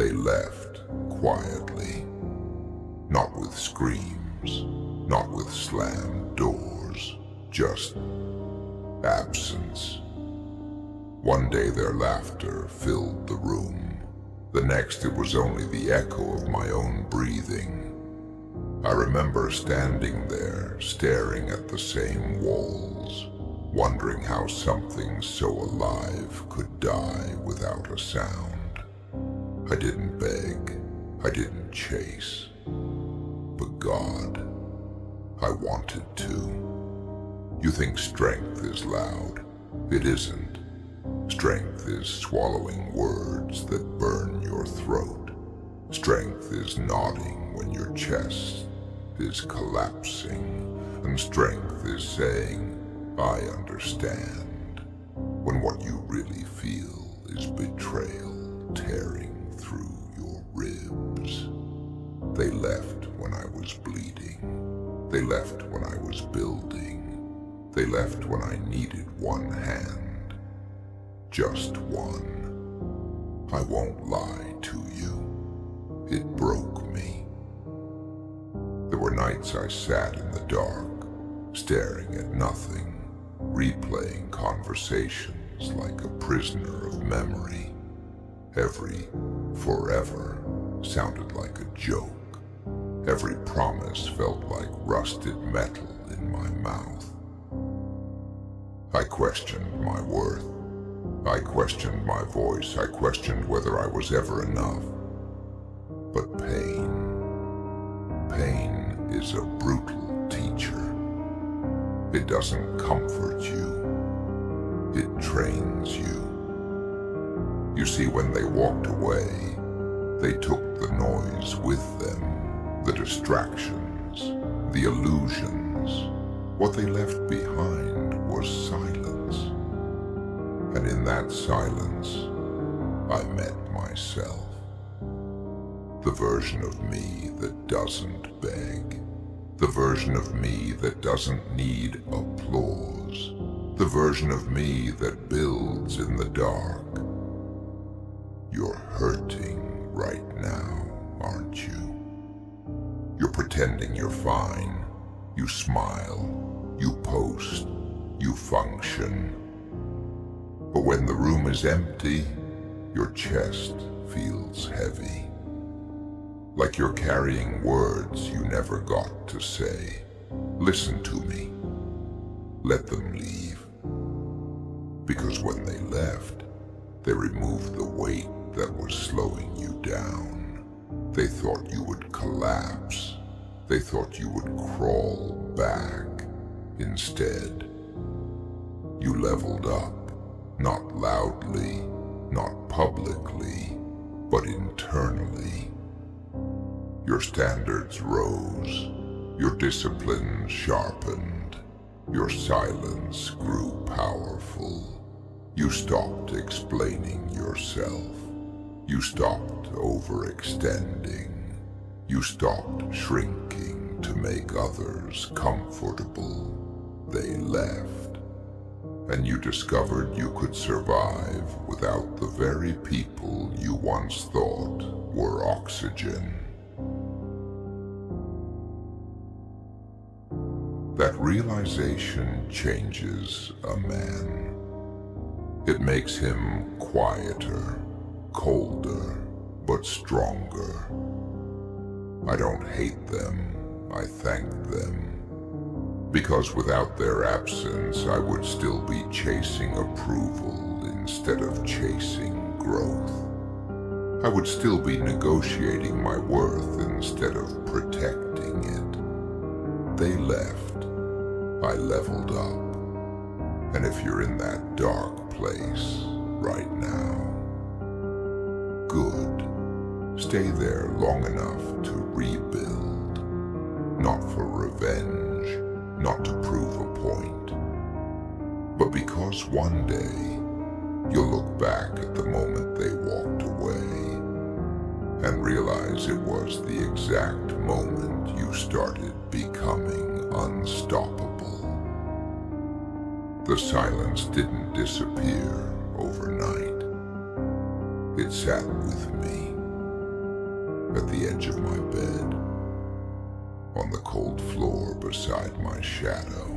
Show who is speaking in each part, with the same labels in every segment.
Speaker 1: They left quietly, not with screams, not with slammed doors, just absence. One day their laughter filled the room. The next it was only the echo of my own breathing. I remember standing there, staring at the same walls, wondering how something so alive could die without a sound. I didn't beg, I didn't chase, but God, I wanted to. You think strength is loud? It isn't. Strength is swallowing words that burn your throat. Strength is nodding when your chest is collapsing, and strength is saying, I understand, when what you really feel is betrayal tearing through your ribs. They left when I was bleeding. They left when I was building. They left when I needed one hand. Just one. I won't lie to you. It broke me. There were nights I sat in the dark, staring at nothing, replaying conversations like a prisoner of memory. Every forever sounded like a joke. Every promise felt like rusted metal in my mouth. I questioned my worth. I questioned my voice. I questioned whether I was ever enough. But pain is a brutal teacher. It doesn't comfort you. It trains you. You see, when they walked away, they took the noise with them, the distractions, the illusions. What they left behind was silence. And in that silence, I met myself. The version of me that doesn't beg. The version of me that doesn't need applause. The version of me that builds in the dark. You're hurting right now, aren't you? You're pretending you're fine. You smile. You post. You function. But when the room is empty, your chest feels heavy. Like you're carrying words you never got to say. Listen to me. Let them leave. Because when they left, they removed the weight that was slowing you down. They thought you would collapse. They thought you would crawl back. Instead, you leveled up. Not loudly, not publicly, but internally. Your standards rose, your discipline sharpened, your silence grew powerful. You stopped explaining yourself. You stopped overextending. You stopped shrinking to make others comfortable. They left, and you discovered you could survive without the very people you once thought were oxygen. That realization changes a man. It makes him quieter, colder, but stronger. I don't hate them, I thank them. Because without their absence, I would still be chasing approval instead of chasing growth. I would still be negotiating my worth instead of protecting it. They left. I leveled up. And if you're in that dark place right now, good. Stay there long enough to rebuild. Not for revenge, not to prove a point, but because one day you'll look back at the moment they walked away and realize it was the exact moment you started becoming unstoppable. The silence didn't disappear overnight. It sat with me, at the edge of my bed, on the cold floor beside my shadow.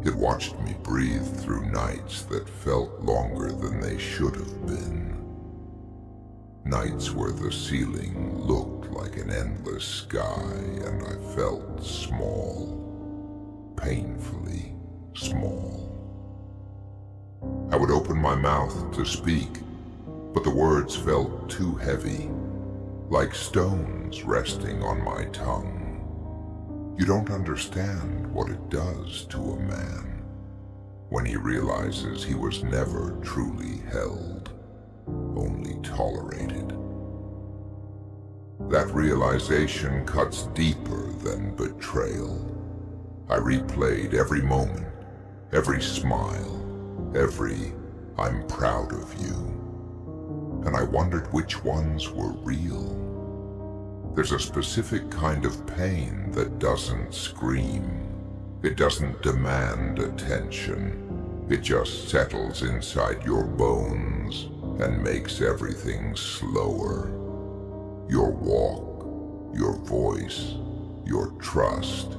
Speaker 1: It watched me breathe through nights that felt longer than they should have been. Nights where the ceiling looked like an endless sky and I felt small, painfully small. I would open my mouth to speak, but the words felt too heavy, like stones resting on my tongue. You don't understand what it does to a man when he realizes he was never truly held, only tolerated. That realization cuts deeper than betrayal. I replayed every moment, every smile, every "I'm proud of you," and I wondered which ones were real. There's a specific kind of pain that doesn't scream. It doesn't demand attention. It just settles inside your bones and makes everything slower. Your walk, your voice, your trust.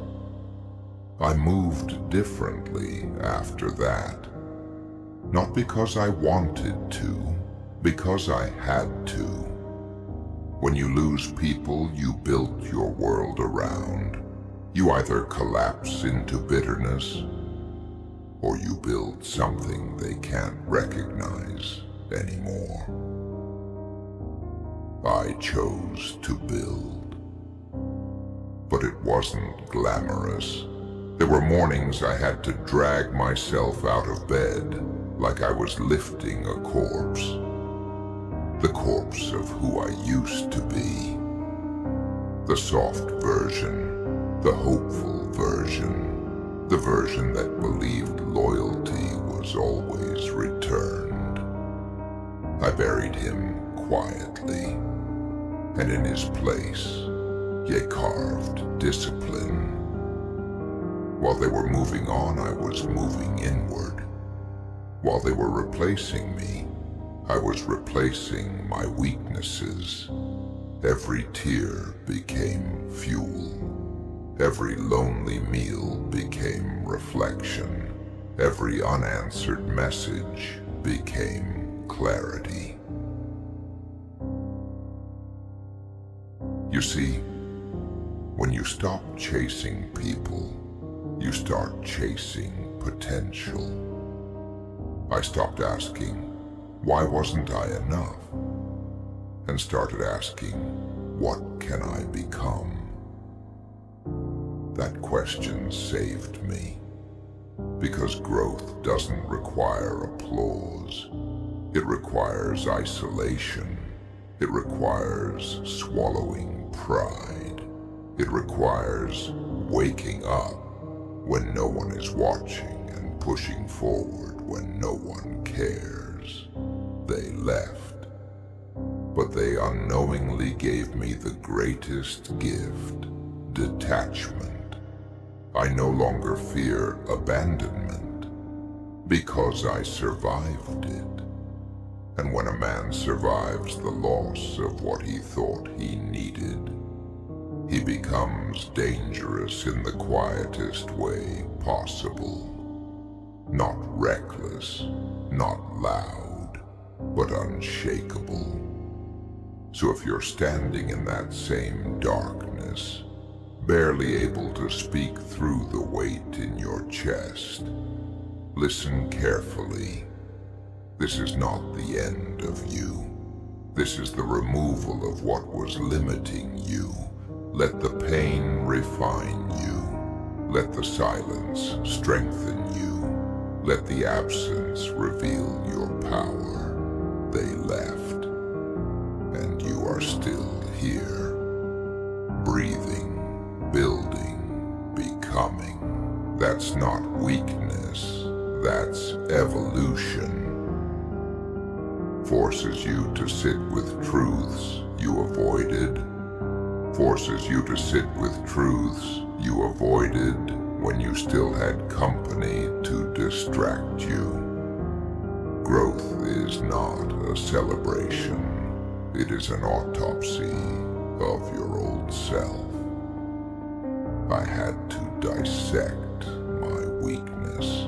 Speaker 1: I moved differently after that. Not because I wanted to, because I had to. When you lose people you built your world around, you either collapse into bitterness or you build something they can't recognize anymore. I chose to build, but it wasn't glamorous. There were mornings I had to drag myself out of bed like I was lifting a corpse. The corpse of who I used to be. The soft version, the hopeful version, the version that believed loyalty was always returned. I buried him quietly, and in his place, ye carved discipline. While they were moving on, I was moving inward. While they were replacing me, I was replacing my weaknesses. Every tear became fuel. Every lonely meal became reflection. Every unanswered message became clarity. You see, when you stop chasing people, you start chasing potential. I stopped asking, why wasn't I enough? And started asking, what can I become? That question saved me, because growth doesn't require applause. It requires isolation. It requires swallowing pride. It requires waking up when no one is watching and pushing forward when no one cares. They left, but they unknowingly gave me the greatest gift, detachment. I no longer fear abandonment because I survived it. And when a man survives the loss of what he thought he needed, he becomes dangerous in the quietest way possible. Not reckless, not loud, but unshakable. So if you're standing in that same darkness, barely able to speak through the weight in your chest, listen carefully. This is not the end of you. This is the removal of what was limiting you. Let the pain refine you. Let the silence strengthen you. Let the absence reveal your power. They left, and you are still here, breathing, building, becoming. That's not weakness, that's evolution. Forces you to sit with truths you avoided. Forces you to sit with truths you avoided when you still had company to distract you. Growth is not a celebration. it is an autopsy of your old self. I had to dissect my weakness.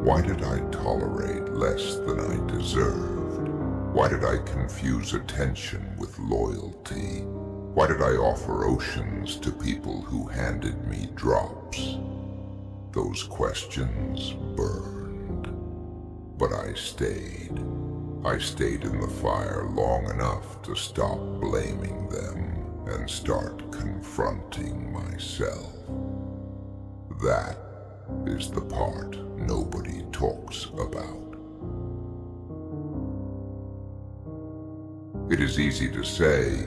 Speaker 1: Why did I tolerate less than I deserved? Why did I confuse attention with loyalty? Why did I offer oceans to people who handed me drops? Those questions burned. But I stayed. I stayed in the fire long enough to stop blaming them and start confronting myself. That is the part nobody talks about. It is easy to say,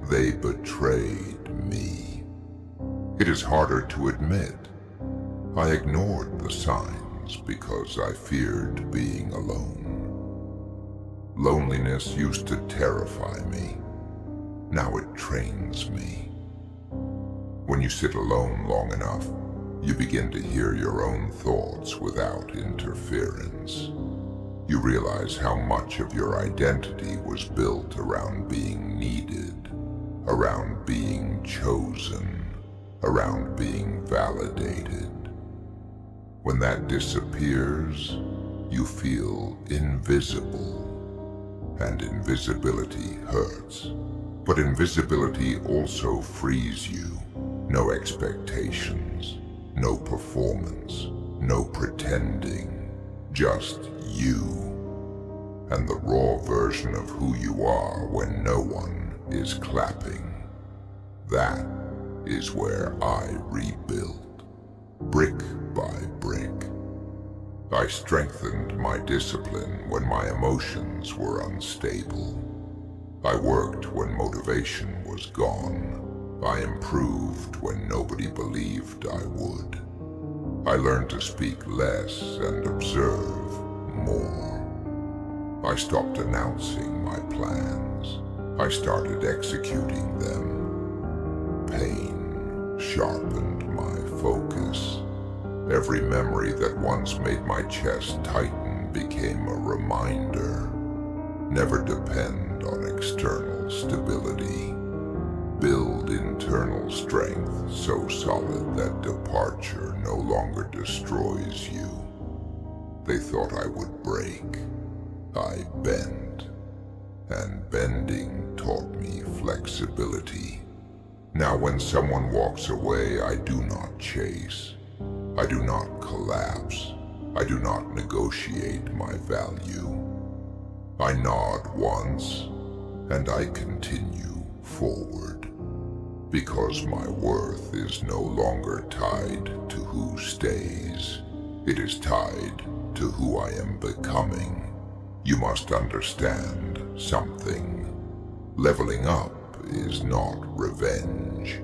Speaker 1: they betrayed me. It is harder to admit. I ignored the signs because I feared being alone. Loneliness used to terrify me. Now it trains me. When you sit alone long enough, you begin to hear your own thoughts without interference. You realize how much of your identity was built around being needed, around being chosen, around being validated. When that disappears, you feel invisible. And invisibility hurts. But invisibility also frees you. No expectations, no performance, no pretending, just you. And the raw version of who you are when no one is clapping. That is where I rebuilt, brick by brick. I strengthened my discipline when my emotions were unstable. I worked when motivation was gone. I improved when nobody believed I would. I learned to speak less and observe more. I stopped announcing my plans. I started executing them. Pain sharpened my focus. Every memory that once made my chest tighten became a reminder. Never depend on external stability. Build internal strength so solid that departure no longer destroys you. They thought I would break. I bent. And bending taught me flexibility. Now when someone walks away, I do not chase. I do not collapse. I do not negotiate my value. I nod once, and I continue forward. Because my worth is no longer tied to who stays. It is tied to who I am becoming. You must understand something. Leveling up is not revenge.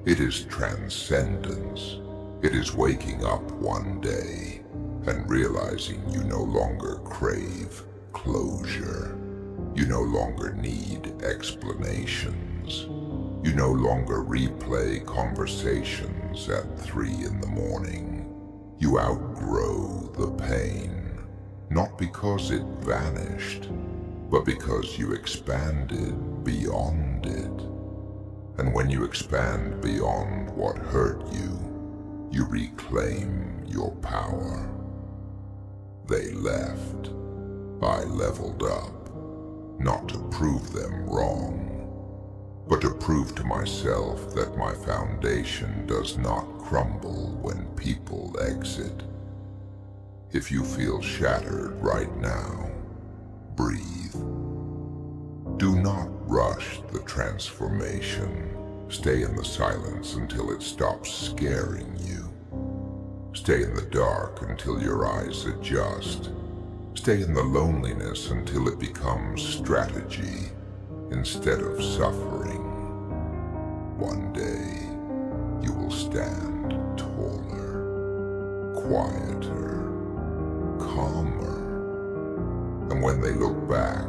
Speaker 1: It is transcendence. It is waking up one day and realizing you no longer crave closure. You no longer need explanations. You no longer replay conversations at 3 in the morning. You outgrow the pain, not because it vanished, but because you expanded beyond it. And when you expand beyond what hurt you, you reclaim your power. They left. I leveled up, not to prove them wrong, but to prove to myself that my foundation does not crumble when people exit. If you feel shattered right now, breathe. Do not rush the transformation. Stay in the silence until it stops scaring you. Stay in the dark until your eyes adjust. Stay in the loneliness until it becomes strategy instead of suffering. One day, you will stand taller, quieter, calmer. And when they look back,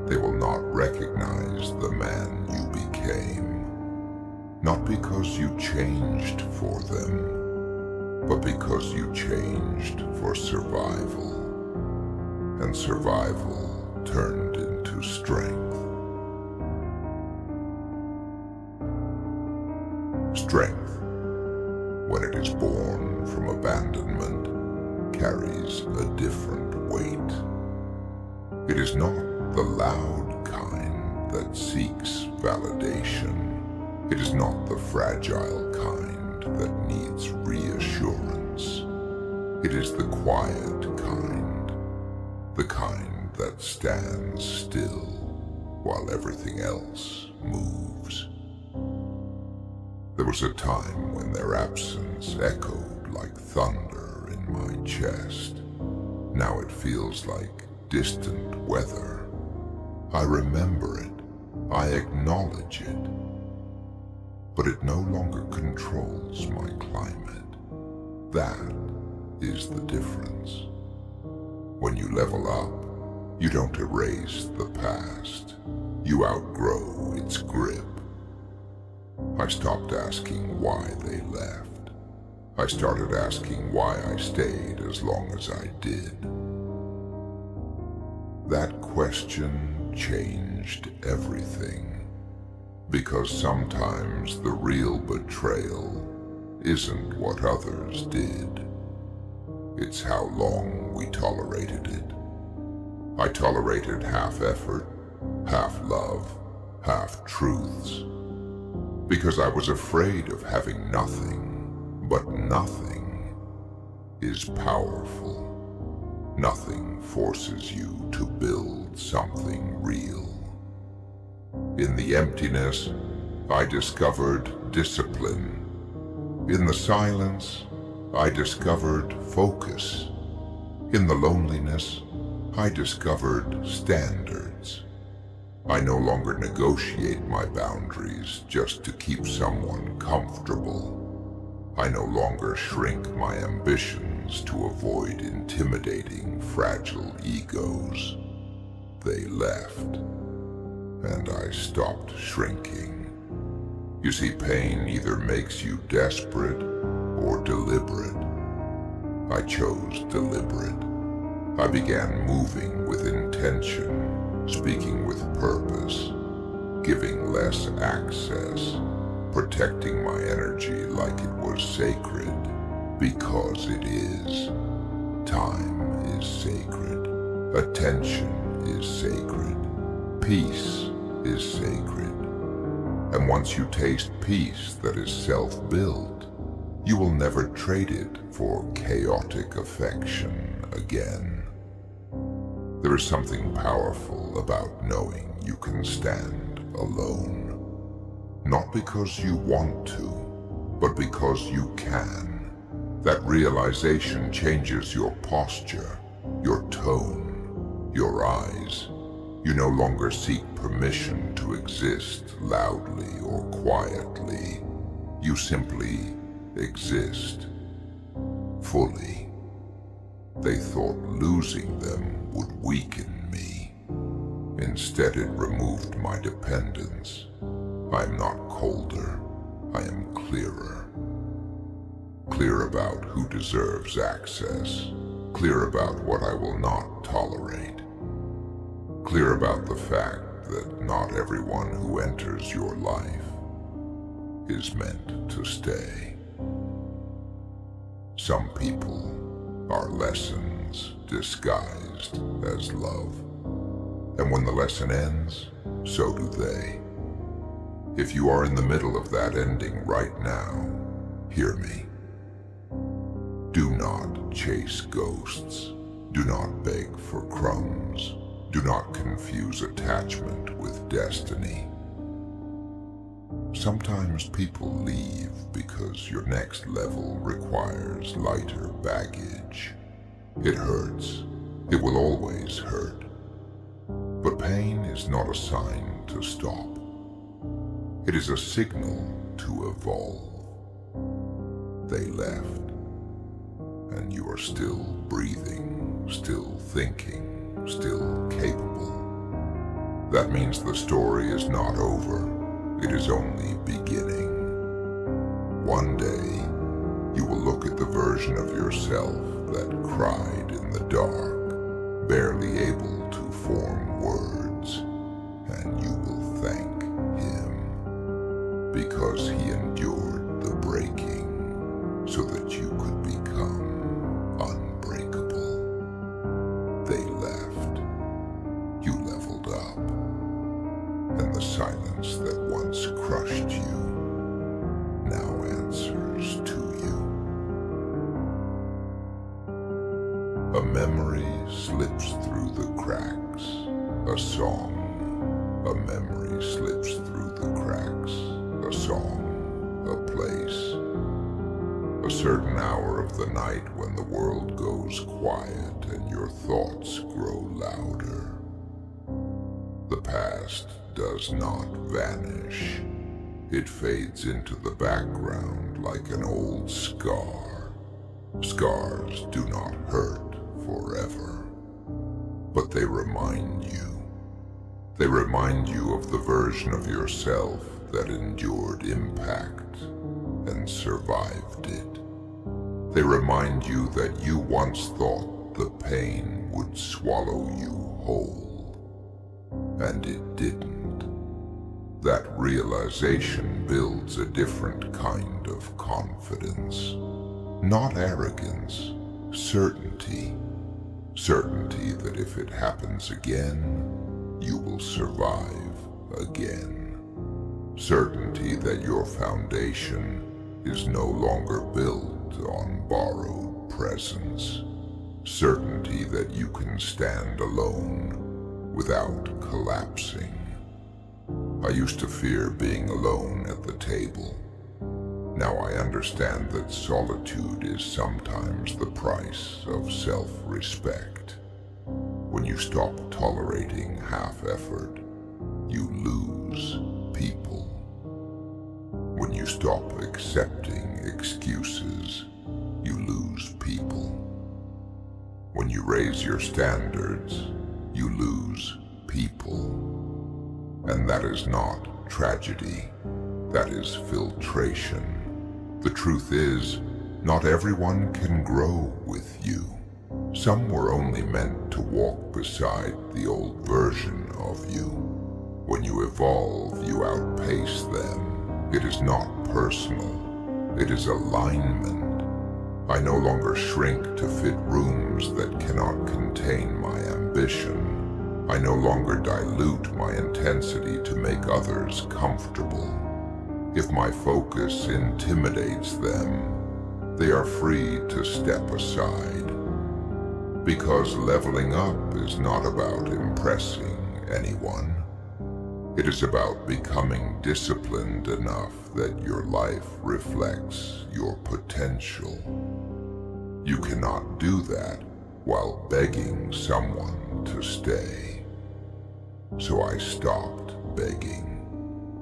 Speaker 1: they will not recognize the man you became. Not because you changed for them, but because you changed for survival. And survival turned into strength. Strength, when it is born from abandonment, carries a different weight. It is not the loud kind that seeks validation. It is not the fragile kind that needs reassurance. It is the quiet kind, the kind that stands still while everything else moves. There was a time when their absence echoed like thunder in my chest. Now it feels like distant weather. I remember it, I acknowledge it, but it no longer controls my climate. That is the difference. When you level up, you don't erase the past. You outgrow its grip. I stopped asking why they left. I started asking why I stayed as long as I did. That question changed everything, because sometimes the real betrayal isn't what others did. It's how long we tolerated it. I tolerated half effort, half love, half truths, because I was afraid of having nothing, but nothing is powerful. Nothing forces you to build something real. In the emptiness, I discovered discipline. In the silence, I discovered focus. In the loneliness, I discovered standards. I no longer negotiate my boundaries just to keep someone comfortable. I no longer shrink my ambitions to avoid intimidating fragile egos. They left, and I stopped shrinking. You see, pain either makes you desperate or deliberate. I chose deliberate. I began moving with intention, speaking with purpose, giving less access, protecting my energy like it was sacred, because it is. Time is sacred. Attention is sacred. Peace is sacred. And once you taste peace that is self-built, you will never trade it for chaotic affection again. There is something powerful about knowing you can stand alone. Not because you want to, but because you can. That realization changes your posture, your tone, your eyes. You no longer seek permission to exist loudly or quietly. You simply exist fully. They thought losing them would weaken me. Instead, it removed my dependence. I'm not colder, I am clearer. Clear about who deserves access. Clear about what I will not tolerate. Clear about the fact that not everyone who enters your life is meant to stay. Some people are lessons disguised as love. And when the lesson ends, so do they. If you are in the middle of that ending right now, hear me. Do not chase ghosts. Do not beg for crumbs. Do not confuse attachment with destiny. Sometimes people leave because your next level requires lighter baggage. It hurts. It will always hurt. But pain is not a sign to stop. It is a signal to evolve. They left, and you are still breathing, still thinking, still capable. That means the story is not over. It is only beginning. One day, you will look at the version of yourself that cried in the dark, barely able to form words, and you will thank him, because he endured the breaking so that you could become unbreakable. They left. You leveled up. And the silence that once crushed you now answers to you. A memory slips through the cracks. A song. A memory slips through the cracks. A song. A place. A certain hour of the night when the world goes quiet and your thoughts grow louder. The past does not vanish. It fades into the background like an old scar. Scars do not hurt forever, but they remind you. They remind you of the version of yourself that endured impact and survived it. They remind you that you once thought the pain would swallow you whole, and it didn't. That realization builds a different kind of confidence. Not arrogance, certainty. Certainty that if it happens again, you will survive again. Certainty that your foundation is no longer built on borrowed presence. Certainty that you can stand alone without collapsing. I used to fear being alone at the table. Now I understand that solitude is sometimes the price of self-respect. When you stop tolerating half-effort, you lose people. When you stop accepting excuses, you lose people. When you raise your standards, you lose people. And that is not tragedy, that is filtration. The truth is, not everyone can grow with you. Some were only meant to walk beside the old version of you. When you evolve, you outpace them. It is not personal, it is alignment. I no longer shrink to fit rooms that cannot contain my ambition. I no longer dilute my intensity to make others comfortable. If my focus intimidates them, they are free to step aside. Because leveling up is not about impressing anyone. It is about becoming disciplined enough that your life reflects your potential. You cannot do that while begging someone to stay. So I stopped begging.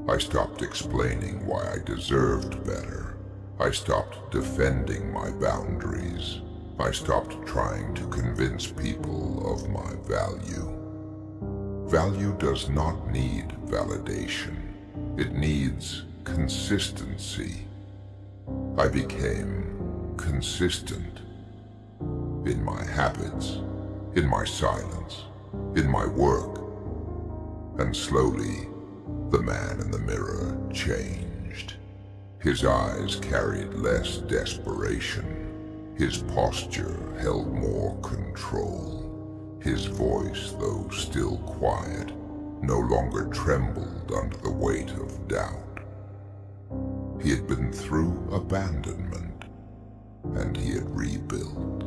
Speaker 1: I stopped explaining why I deserved better. I stopped defending my boundaries. I stopped trying to convince people of my value. Value does not need validation. It needs consistency. I became consistent in my habits, in my silence, in my work. And slowly, the man in the mirror changed. His eyes carried less desperation. His posture held more control. His voice, though still quiet, no longer trembled under the weight of doubt. He had been through abandonment, and he had rebuilt.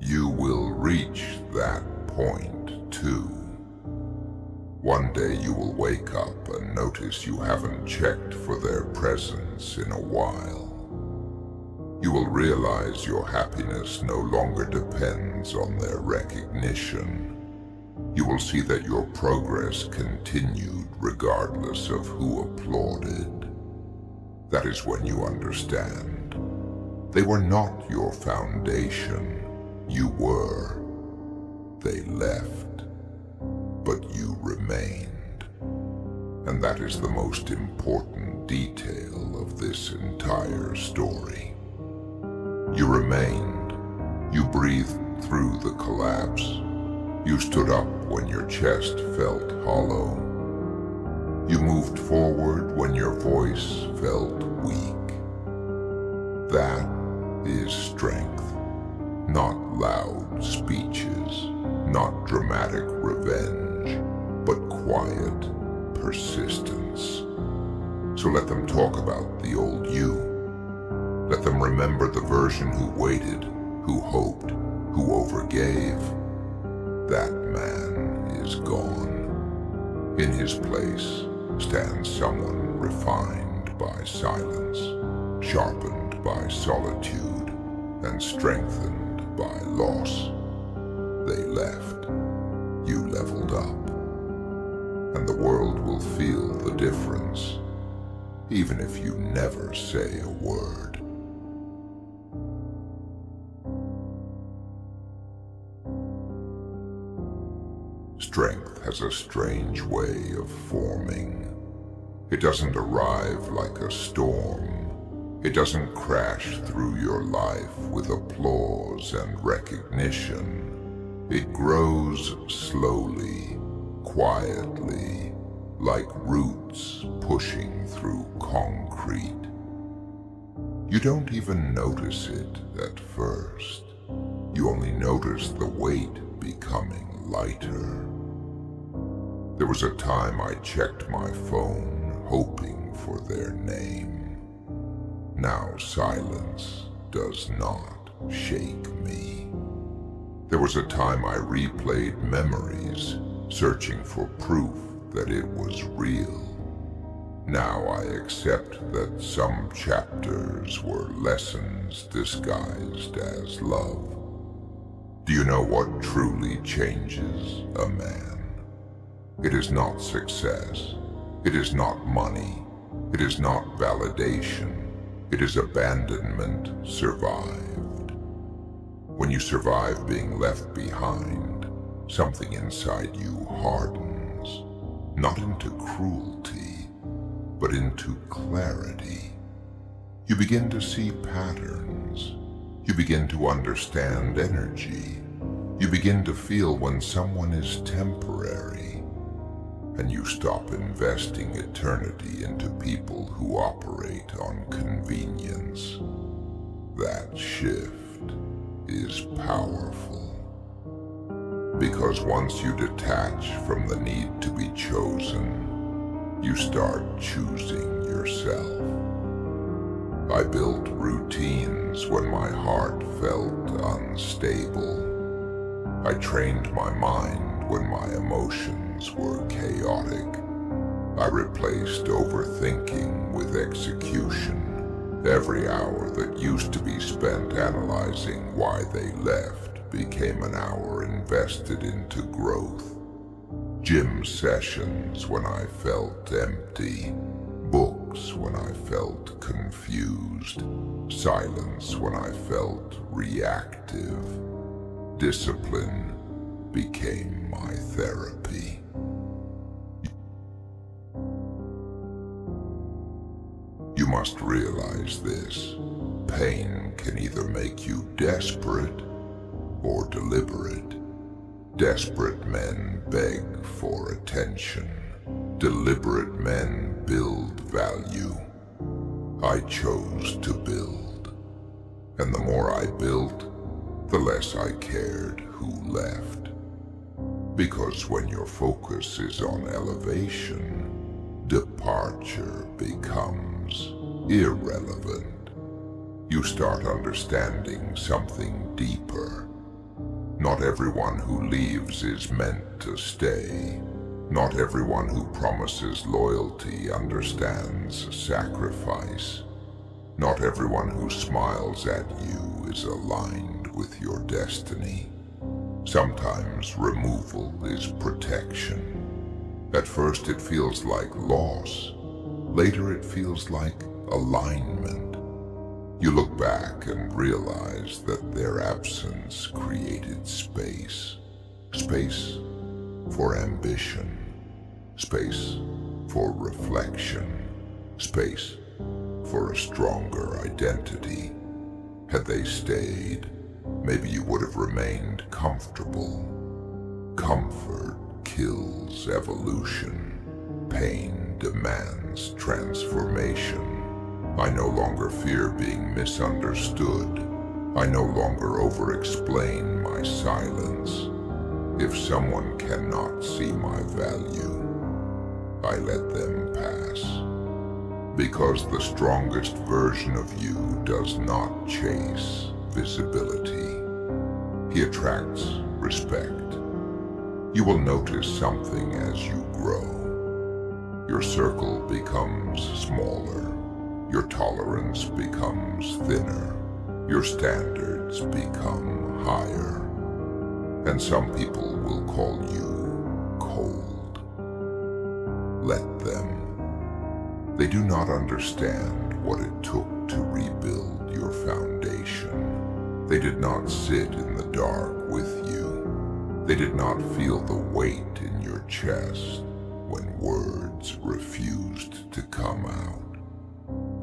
Speaker 1: You will reach that point, too. One day you will wake up and notice you haven't checked for their presence in a while. You will realize your happiness no longer depends on their recognition. You will see that your progress continued regardless of who applauded. That is when you understand. They were not your foundation. You were. They left. But you remained. And that is the most important detail of this entire story. You remained. You breathed through the collapse. You stood up when your chest felt hollow. You moved forward when your voice felt weak. That is strength, not loud speeches, not dramatic revenge, but quiet persistence. So let them talk about the old you. Let them remember the version who waited, who hoped, who overgave. That man is gone. In his place stands someone refined by silence, sharpened by solitude, and strengthened by loss. They left. You leveled up. And the world will feel the difference, even if you never say a word. Strength has a strange way of forming. It doesn't arrive like a storm. It doesn't crash through your life with applause and recognition. It grows slowly, quietly, like roots pushing through concrete. You don't even notice it at first. You only notice the weight becoming lighter. There was a time I checked my phone, hoping for their name. Now silence does not shake me. There was a time I replayed memories, searching for proof that it was real. Now I accept that some chapters were lessons disguised as love. Do you know what truly changes a man? It is not success. It is not money. It is not validation. It is abandonment survived. When you survive being left behind, something inside you hardens, not into cruelty, but into clarity. You begin to see patterns. You begin to understand energy. You begin to feel when someone is temporary. And you stop investing eternity into people who operate on convenience. That shift is powerful. Because once you detach from the need to be chosen, you start choosing yourself. I built routines when my heart felt unstable. I trained my mind when my emotions were chaotic. I replaced overthinking with execution. Every hour that used to be spent analyzing why they left became an hour invested into growth. Gym sessions when I felt empty. Books when I felt confused. Silence when I felt reactive. Discipline became my therapy. You must realize this. Pain can either make you desperate or deliberate. Desperate men beg for attention. Deliberate men build value. I chose to build. And the more I built, the less I cared who left. Because when your focus is on elevation, departure becomes irrelevant. You start understanding something deeper. Not everyone who leaves is meant to stay. Not everyone who promises loyalty understands sacrifice. Not everyone who smiles at you is aligned with your destiny. Sometimes removal is protection. At first it feels like loss. Later it feels like alignment. You look back and realize that their absence created space. Space for ambition. Space for reflection. Space for a stronger identity. Had they stayed, maybe you would have remained comfortable. Comfort kills evolution. Pain demands transformation. I no longer fear being misunderstood. I no longer over-explain my silence. If someone cannot see my value, I let them pass. Because the strongest version of you does not chase visibility. He attracts respect. You will notice something as you grow. Your circle becomes smaller. Your tolerance becomes thinner. Your standards become higher. And some people will call you cold. Let them. They do not understand what it took to rebuild your foundation. They did not sit in the dark with you. They did not feel the weight in your chest when words refused to come out.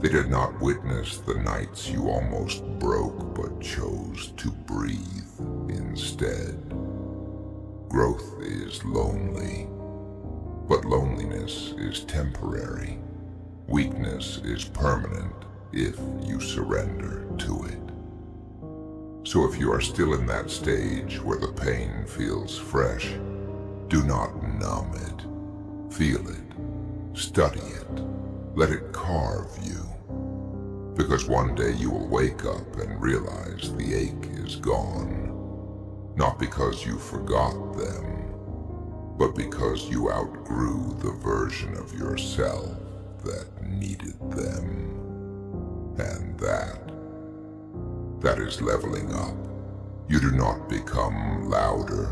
Speaker 1: They did not witness the nights you almost broke but chose to breathe instead. Growth is lonely, but loneliness is temporary. Weakness is permanent if you surrender to it. So if you are still in that stage where the pain feels fresh, do not numb it. Feel it. Study it. Let it carve you. Because one day you will wake up and realize the ache is gone. Not because you forgot them, but because you outgrew the version of yourself that needed them. And that is leveling up. You do not become louder.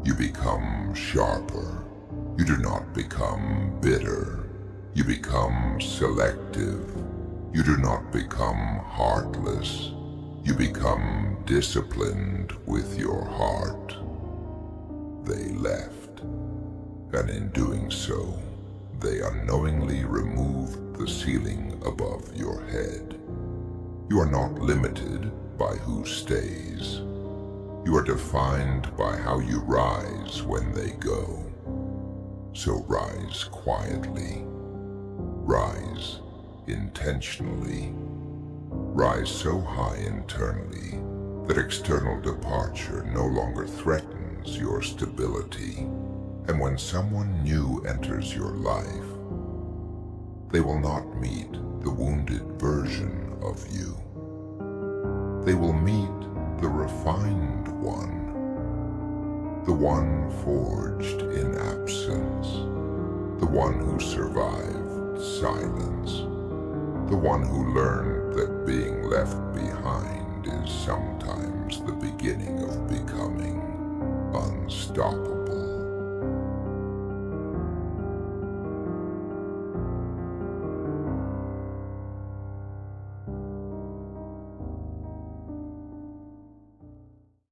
Speaker 1: You become sharper. You do not become bitter. You become selective. You do not become heartless. You become disciplined with your heart. They left, and in doing so, they unknowingly removed the ceiling above your head. You are not limited by who stays. You are defined by how you rise when they go. So rise quietly. Rise intentionally. Rise so high internally that external departure no longer threatens your stability. And when someone new enters your life, they will not meet the wounded version of you. They will meet the refined one, the one forged in absence, the one who survived silence, the one who learned that being left behind is sometimes the beginning of becoming unstoppable.